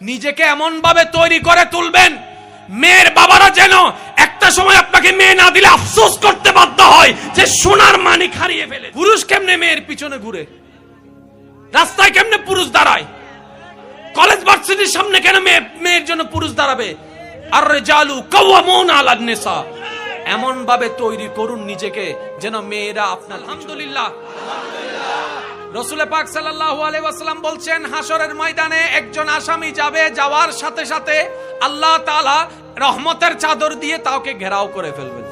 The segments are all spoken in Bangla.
নিজেকে এমন ভাবে তৈরি করে তুলবেন মেয়ের বাবারা যেন একটা সময় আপনাকে মেয়ে না দিলে আফসোস করতে বাধ্য হয় যে সোনার মানিক হারিয়ে ফেলে। পুরুষ কেমনে মেয়ের পিছনে ঘুরে, রাস্তায় কেমনে পুরুষ দাঁড়ায়, কলেজ ভার্সিটির সামনে কেন মেয়ের জন্য পুরুষ দাঁড়াবে। আর রিজালু কাওয়ামুনা আলান নিসা, এমন ভাবে তৈরি করুন নিজেকে যেন মেয়েরা আপনার। আলহামদুলিল্লাহ, রাসূল পাক সাল্লাল্লাহু আলাইহি ওয়াসাল্লাম বলছেন হাসরের ময়দানে একজন আসামি যাবে, যাওয়ার সাথে সাথে আল্লাহ তাআলা রহমতের চাদর দিয়ে তাকে ঘেরাও করে ফেলবেন।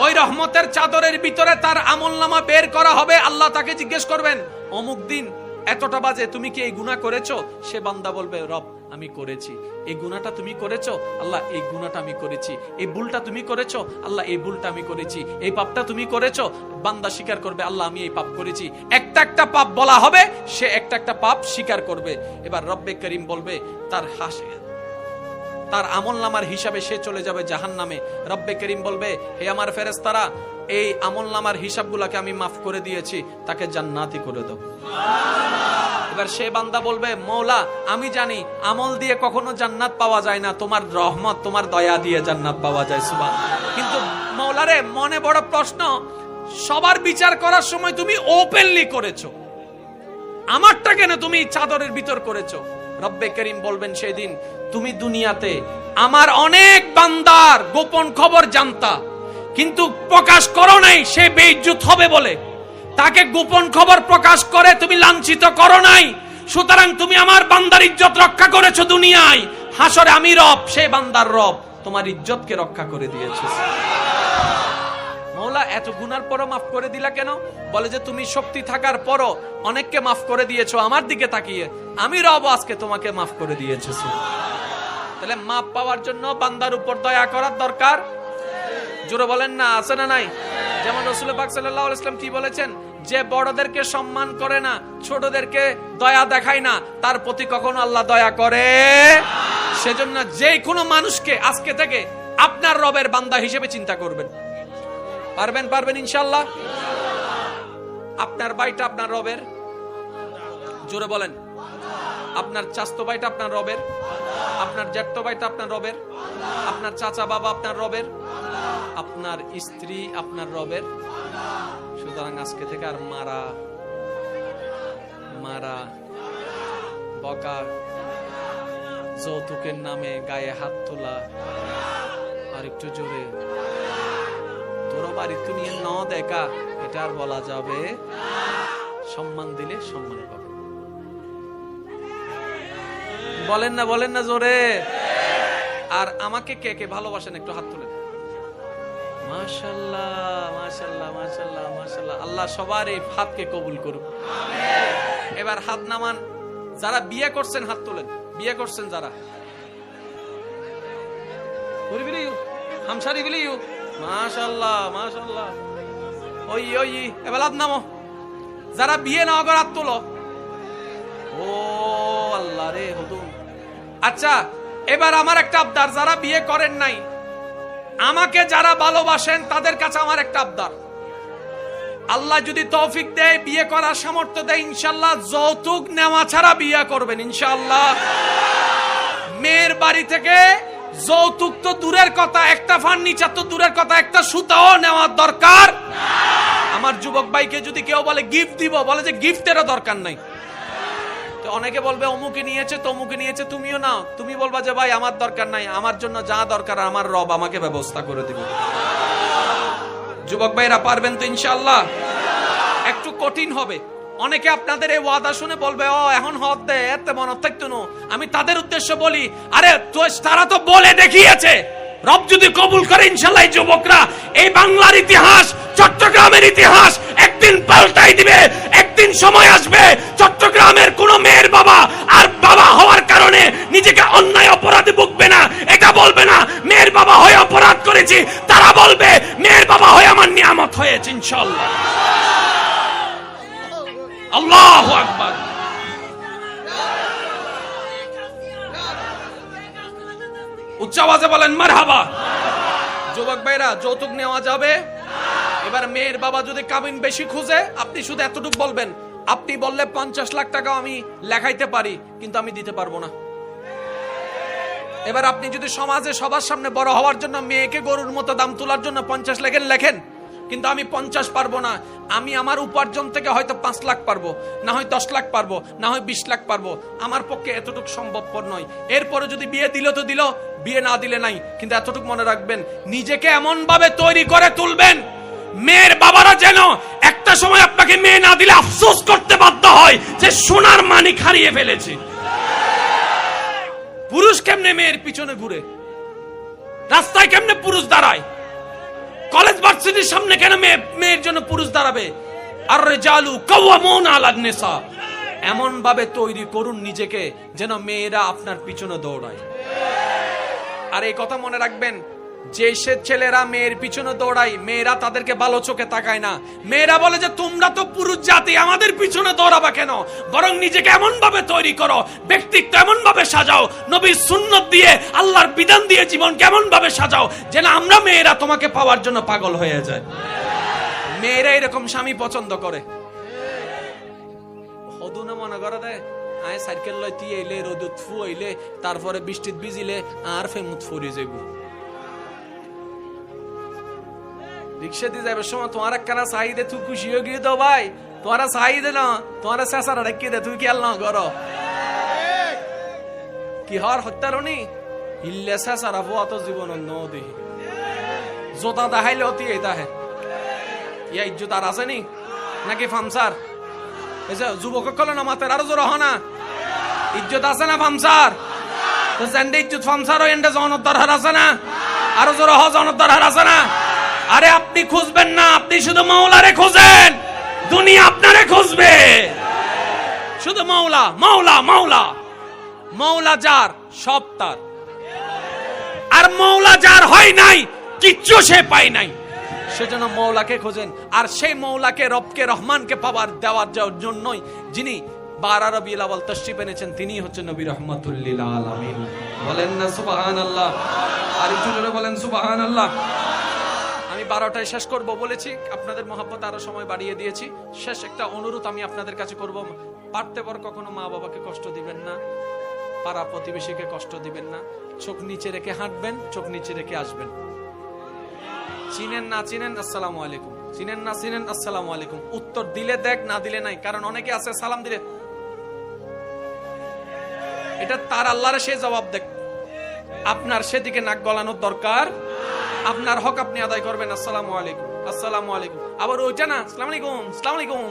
ওই রহমতের চাদরের ভিতরে তার আমলনামা বের করা হবে। আল্লাহ তাকে জিজ্ঞেস করবেন, অমুক দিন এতটা বাজে তুমি কি এই গুনাহ করেছো? সে বান্দা বলবে, রব আমি করেছি। এই গুনাহটা তুমি করেছো? আল্লাহ এই গুনাহটা আমি করেছি। এই ভুলটা তুমি করেছো? আল্লাহ এই ভুলটা আমি করেছি। এই পাপটা তুমি করেছো? বান্দা স্বীকার করবে, আল্লাহ আমি এই পাপ করেছি। একটা একটা পাপ বলা হবে, সে একটা একটা পাপ স্বীকার করবে। এবার রব্বে করিম বলবে, তার আমলনামার হিসাবে সে চলে যাবে জাহান্নামে। রব্বে করিম বলবে, হে আমার ফেরেশতারা, এই আমলনামার হিসাবগুলোকে আমি মাফ করে দিয়েছি, তাকে জান্নাতি করে দাও। এবার সে বান্দা বলবে, মওলা আমি জানি আমল দিয়ে কখনো জান্নাত পাওয়া যায় না, তোমার রহমত তোমার দয়া দিয়ে জান্নাত পাওয়া যায়। সুবহান। কিন্তু মওলা রে, মনে বড় প্রশ্ন, সবার বিচার করার সময় তুমি ওপেনলি করেছো, আমারটা কেন তুমি চাদরের ভিতর করেছো? রব্বে করিম বলবেন, সেদিন তুমি দুনিয়াতে আমার অনেক বান্দার গোপন খবর জানতা, কিন্তু প্রকাশ করো নাই, সে বেইজ্জত হবে বলে। তাকে গোপন খবর প্রকাশ করে তুমি লাঞ্ছিত করো নাই, সুতরাং তুমি আমার বান্দার ইজ্জত রক্ষা করেছো দুনিয়ায়। হাসরে আমি রব, সে বান্দার রব, তোমার ইজ্জতকে রক্ষা করে দিয়েছে। মওলা এত গুনার পরও মাফ করে দিলা কেন? বলে যে তুমি শক্তি থাকার পরও অনেককে মাফ করে দিয়েছো আমার দিকে তাকিয়ে, আমি রব আজকে তোমাকে মাফ করে দিয়েছি। তাহলে মাফ পাওয়ার জন্য বান্দার উপর দয়া করার দরকার। জোরে বলেন না, আছে না নাই? যেমন রাসূল পাক সাল্লাল্লাহু আলাইহি ওয়াসাল্লাম কি বলেছেন, যে বড়দেরকে সম্মান করে না, ছোটদেরকে দয়া দেখায় না, তার প্রতি কখনো আল্লাহ দয়া করে। সেজন্য যে কোনো মানুষকে আজকে থেকে আপনার রবের বান্দা হিসেবে চিন্তা করবেন। পারবেন ইনশাআল্লাহ। আপনার ভাইটা আপনার রবের, জোরে বলেন। আপনার চাচতো ভাইটা আপনার রবের, আপনার জ্যাঠতো ভাইটা আপনার রবের, আপনার চাচা বাবা আপনার রবের, আপনার স্ত্রী আপনার রবের। সুতরাং আজকে থেকে আর মারা বকা, যৌতুকের নামে গায়ে হাত তোলা, আর একটু জোরে তোর বাড়িতে নিয়ে ন দেখা, এটা আর বলা যাবে। সম্মান দিলে সম্মান পাবে। বলেন না জোরে। আর আমাকে কে কে ভালোবাসেন একটু হাত তুলেন। মাশাআল্লাহ মাশাআল্লাহ মাশাআল্লাহ মাশাআল্লাহ। আল্লাহ সবার এই হাতকে কবুল করুক। এবার হাত নামান। যারা বিয়ে করছেন হাত তোলেন। বিয়ে করছেন যারা, হামসারি বিলিউ, মাশাআল্লাহ মাশাআল্লাহ। ওই এবার হাত নামো। যারা বিয়ে না করে হাত তোলো। ও আল্লাহ রে হুজুর। আচ্ছা, এবার আমার একটা আবদার, যারা বিয়ে করেন নাই, আমাকে যারা ভালোবাসেন তাদের কাছে আমার একটা আবদার, আল্লাহ যদি তৌফিক দেয়, বিয়ে করার সামর্থ্য দেয়, ইনশাআল্লাহ যৌতুক নেওয়া ছাড়া বিয়ে করবেন ইনশাআল্লাহ। মেয়ের বাড়ি থেকে যৌতুক তো দূরের কথা, একটা ফার্নিচার তো দূরের কথা, একটা সুতাও নেওয়ার দরকার। আমার যুবক ভাইকে যদি কেউ বলে গিফট দিব, বলে যে গিফটেরও দরকার নাই। তো অনেকে বলবে অমুকে নিয়েছে তমুকে নিয়েছে, তুমিও নাও। তুমি বলবা যে ভাই আমার দরকার নাই, আমার জন্য যা দরকার আমার রব আমাকে ব্যবস্থা করে দিবে। যুবক ভাইরা পারবেন তো ইনশাআল্লাহ? একটু কঠিন হবে। অনেকে আপনাদের এই ওয়াদা শুনে বলবে, ও এখন হদ দে, এত মনে থাকতো না। আমি তাদের উদ্দেশ্য বলি, আরে তারা তো বলে দেখিয়েছে, রব যদি কবুল করে ইনশাআল্লাহ এই যুবকরা এই বাংলার ইতিহাস, চট্টগ্রামের ইতিহাস একদিন পাল্টাই দিবে। একদিন সময় আসবে, চট্টগ্রামের কোন মেয়ের বাবা আর বাবা হওয়ার কারণে নিজেকে অন্যায় অপরাধে ভুগবে না। এটা বলবে না মেয়ের বাবা হয়ে অপরাধ করেছি, তারা বলবে মেয়ের বাবা হয়ে আমার নিয়ামত হয়েছে ইনশাআল্লাহ। আল্লাহু আকবার। উচ্চ আওয়াজে বলেন মারহাবা। যুবক ভাইরা, যৌতুক নেওয়া যাবে। এবার মেয়ের বাবা যদি কাবিন বেশি খুঁজে, আপনি শুধু এতটুকু বলবেন, আপনি বললে 50 লাখ টাকা আমি লেখাইতে পারি, কিন্তু আমি দিতে পারবো না। এবার আপনি যদি সমাজে সবার সামনে বড় হওয়ার জন্য মেয়েকে গরুর মতো দাম তোলার জন্য 50 লেখেন, কিন্তু আমি 50 পারবো না, আমি আমার উপার্জন থেকে হয়তো 5 লাখ পারবো, না হয় 10 লাখ পারবো, না হয় 20 লাখ পারবো, আমার পক্ষে এতটুকু সম্ভবপর নয়। এরপরে যদি বিয়ে দিল তো দিল, বিয়ে না দিলে নাই, কিন্তু এতটুকু মনে রাখবেন, নিজেকে এমন ভাবে তৈরি করে তুলবেন মেয়ের বাবারা যেন একটা সময় আপনাকে মেয়ে না দিলে আফসোস করতে বাধ্য হয় যে সোনার মানিক হারিয়ে ফেলেছে। পুরুষ কেমনে মেয়ের পিছনে ঘুরে, রাস্তায় কেমনে পুরুষ দাঁড়ায়, কলেজ ভার্সিটির সামনে কেন মেয়ের জন্য পুরুষ দাঁড়াবে? আর রিজালু কাওয়ামুন আলান নিসা, এমন ভাবে তৈরি করুন নিজেকে যেন মেয়েরা আপনার পিছনে দৌড়ায়। আর এই কথা মনে রাখবেন, যে সে ছেলেরা মেয়ের পিছনে দৌড়ায়, মেয়েরা তাদেরকে ভালো চোখে তাকায় না। মেয়েরা বলে যে তোমরা তো পুরুষ জাতি, আমাদের পিছনে দৌড়াবা কেন? বরং নিজেকে এমন ভাবে তৈরি করো, ব্যক্তিত্ব এমন ভাবে সাজাও, নবীর সুন্নত দিয়ে, আল্লাহর বিধান দিয়ে জীবন কেমন ভাবে সাজাও যেন আমরা মেয়েরা তোমাকে পাওয়ার জন্য পাগল হয়ে যায়। মেয়েরা এরকম স্বামী পছন্দ করে। হদুনা মনে করে দেয় আয় সাইকেল লয় তুই এলে, রোদুত ফু এলে, তারপরে বৃষ্টিত ভিজিলে আর ফেমুত ফুরি যাইব। রিক্সা দিয়ে যাবে সময় তোমার একখানা চাহিদে, তুই খুশি হয়ে গিয়ে দাও ভাই, তোমার চাহিদে না, তোমার চেঁচারা রেখে দে, তুই কি আল না করো কি হর হত্যারণী হিল্লে চেঁচারা ভুয়া তো জীবন নদী জোতা দেখাইলে অতি এই তাহে ইয়া ইজ্জত আর আছে নি নাকি ফামসার? যুবক কলে না মাতের আরো জোর হনা ইজ্জত আছে না ফামসার? তো জেন্ডে ইজ্জত ফামসার ও এন্ডে জনত দরকার আছে না? আরো জোর হ জনত দরকার আছে না? আরে আপনি খুঁজবেন না, আপনি শুধু মাওলারে খুঁজেন, দুনিয়া আপনারে খুঁজবে। শুধু মাওলা মাওলা মাওলা, মাওলা যার সব তার। আর মাওলা যার হয় নাই কিচ্ছু সে পায় নাই, সেজন্য মাওলাকে খোঁজেন। আর সেই মাওলাকে, রবকে, রহমানকে পাওয়ার দেওয়ার জন্যই যিনি 12 রবিউল আউয়াল তশরিফ এনেছেন, তিনি হচ্ছেন নবী রাহমাতুল লিল আলামিন। বলেন না সুবহানাল্লাহ, আর একটু জোরে বলেন সুবহানাল্লাহ। আমি 12টায় শেষ করব বলেছি, আপনাদের মহব্বত আরো সময় বাড়িয়ে দিয়েছি। শেষ একটা অনুরোধ আমি আপনাদের কাছে করব, পারতে পার কখনো মা বাবাকে কষ্ট দিবেন না, পাড়া প্রতিবেশীকে কষ্ট দিবেন না, চোখ নিচে রেখে হাঁটবেন, চোখ নিচে রেখে আসবেন। চিনেন না চিনেন আসসালামু আলাইকুম, চিনেন না চিনেন আসসালামু আলাইকুম, উত্তর দিলে দেখ, না দিলে নাই। কারণ অনেকে আছে সালাম দিলে এটা তার আল্লাহরে সে জবাব দেখ, আপনার সেদিকে নাক গলানোর দরকার। আপনার হক আপনি আদায় করবেন, আসসালামু আলাইকুম আসসালামু আলাইকুম। আবার ওইটা না আসসালামু আলাইকুম আসসালামু আলাইকুম,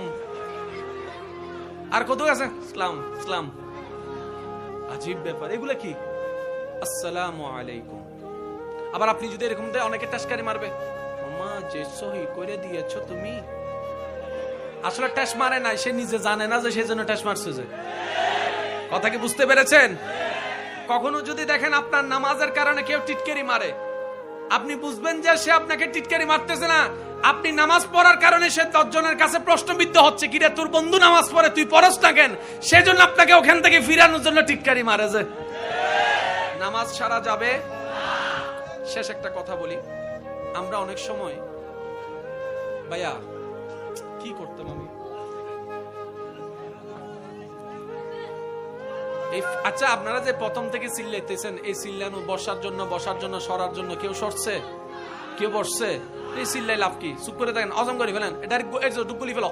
আর কত আছে ইসলাম ইসলাম, আজীব ব্যাপার এগুলা কি আসসালামু আলাইকুম। আবার আপনি যদি এরকম দেয়, অনেকে টাসকারি মারবে, মামা যে সহি করে দিয়েছো তুমি, আসলে টাস মারে নাই, সে নিজে জানে না যে সেজন্য টাস মারছে। যে কথা কি বুঝতে পেরেছেন? কখনো যদি দেখেন আপনার নামাজের কারণে কেউ টিটকারি মারে, আপনি বুঝবেন যে সে আপনাকে টিটকারি মারতেছে না, আপনি নামাজ পড়ার কারণে সে 10 জনের কাছে প্রশ্নবিদ্ধ হচ্ছে, কিরে তোর বন্ধু নামাজ পড়ে তুই পড়স না কেন, সেজন্য আপনাকে ওখান থেকে ফিরানোর জন্য টিটকারি মারে। যে নামাজ সারা যাবে। শেষ একটা কথা বলি, আমরা অনেক সময় ভাইয়া কি করতাম আমি, আচ্ছা আপনারা যে প্রথম থেকে চিল্লাইতেছেন, এই চিল্লানো বসার জন্য সরার জন্য কেউ সরছে, কেউ বসছে, এই চিল্লাই লাভ কি? চুপ করে থাকেন, অজম করে ফেলেন, এটা ডুবগুলি ফেল।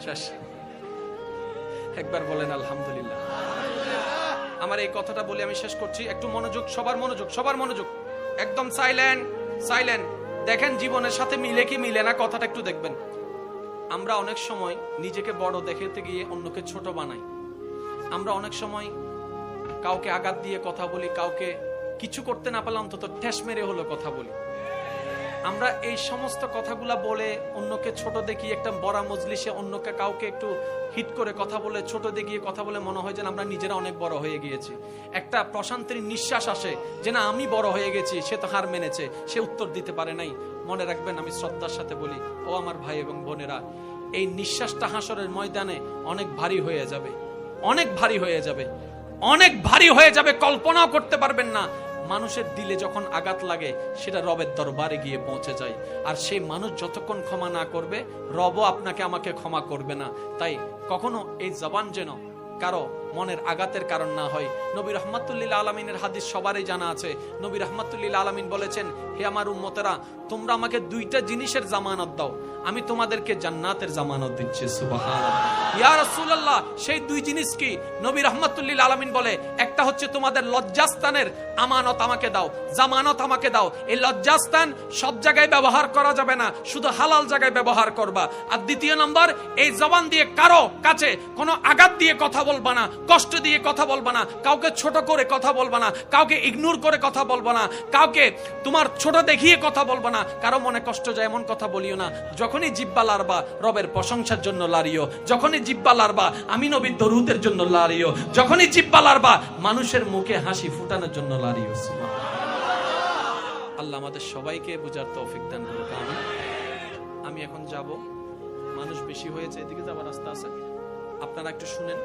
শেষ। একবার বলেন আলহামদুলিল্লাহ। আমার এই কথাটা বলে আমি শেষ করছি। একটু মনোযোগ, সবার মনোযোগ, সবার মনোযোগ, একদম সাইলেন্ট সাইলেন্ট। দেখেন জীবনের সাথে মিলে কি মিলে না, কথাটা একটু দেখবেন। আমরা অনেক সময় নিজেকে বড় দেখাতে গিয়ে অন্যকে ছোট বানাই। আমরা অনেক সময় কাউকে আঘাত দিয়ে কথা বলি, কাউকে কিছু করতে না পারলে অন্তত ঠেস মেরে হলো কথা বলি। আমরা এই সমস্ত কথাগুলা বলে অন্যকে ছোট দেখিয়ে, একটা বড় মজলিসে অন্যকে কাউকে একটু হিট করে কথা বলে, ছোট দেখিয়ে কথা বলে মনে হয় যেন আমরা নিজেরা অনেক বড় হয়ে গিয়েছি। একটা প্রশান্তির নিঃশ্বাস আসে যে না আমি বড় হয়ে গেছি, সে তো হার মেনেছে, সে উত্তর দিতে পারে নাই। মনে রাখবেন, আমি শ্রদ্ধার সাথে বলি, ও আমার ভাই এবং বোনেরা, এই নিঃশ্বাসটা হাসরের ময়দানে অনেক ভারী হয়ে যাবে, অনেক ভারী হয়ে যাবে, অনেক ভারী হয়ে যাবে, কল্পনাও করতে পারবেন না। মানুষের দিলে যখন আঘাত লাগে, সেটা রবের দরবারে গিয়ে পৌঁছে যায়। আর সেই মানুষ যতক্ষণ ক্ষমা না করবে, রবও আপনাকে আমাকে ক্ষমা করবে না। তাই কখনো এই জবান যেন কারো মনের আঘাতের কারণ না হয়। নবী রাহমাতুল্লিল আলামিনের হাদিস সবারই জানা আছে। নবী রাহমাতুল্লিল আলামিন বলেছেন, হে আমার উম্মতেরা, তোমরা আমাকে দুইটা জিনিসের জামানত দাও, আমি তোমাদেরকে জান্নাতের জামানত দিচ্ছি। সুবহানাল্লাহ। ইয়া রাসূলুল্লাহ, সেই দুই জিনিস কি? নবী রাহমাতুল্লিল আলামিন বলে, একটা হচ্ছে তোমাদের লজ্জাস্থানের আমানত আমাকে দাও, জামানত আমাকে দাও। এই লজ্জাস্থান সব জায়গায় ব্যবহার করা যাবে না, শুধু হালাল জায়গায় ব্যবহার করবা। আর দ্বিতীয় নম্বর, এই জবান দিয়ে কারো কাছে কোনো আঘাত দিয়ে কথা বলবা না, কষ্ট দিয়ে কথা বলবা না, কাউকে ছোট করে কথা বলবা না, কাউকে ইগনোর করে কথা বলবা না, কাউকে তোমার ছোট দেখিয়ে কথা বলবা না, কারো মনে কষ্ট যায় এমন কথা বলিও না। যখনই জিহ্বা লাড়বা রবের প্রশংসার জন্য লাড়িও, যখনই জিহ্বা লাড়বা আমি নবীর দরুদের জন্য লাড়িও, যখনই জিহ্বা লাড়বা মানুষের মুখে হাসি ফুটানোর জন্য লাড়িও। আল্লাহ আমাদের সবাইকে বুঝার তৌফিক দান করুক। আমি এখন যাব, মানুষ বেশি হয়েছে, এদিকে যাবার রাস্তা আছে, আপনারা একটু শুনেন।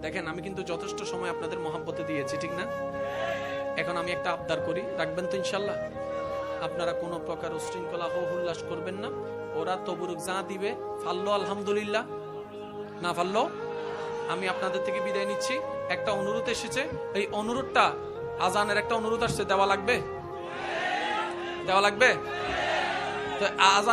দেখেন, আমি কিন্তু যথেষ্ট সময় আপনাদের মহাব্বতে দিয়েছি, ঠিক না? এখন আমি একটা আবদার করি, রাখবেন তো ইনশাল্লাহ? আপনারা কোনো প্রকার উশৃঙ্খলা হো হুল্লাস করবেন না। ওরা তবরুক যা দিবে ফাল্লো আলহামদুলিল্লাহ, না ফাল্লো আমি আপনাদের থেকে বিদায় নিচ্ছি। একটা অনুরোধ এসেছে, এই অনুরোধটা, আজানের একটা অনুরোধ আসছে, দেওয়া লাগবে? দেওয়া লাগবে? তো আজান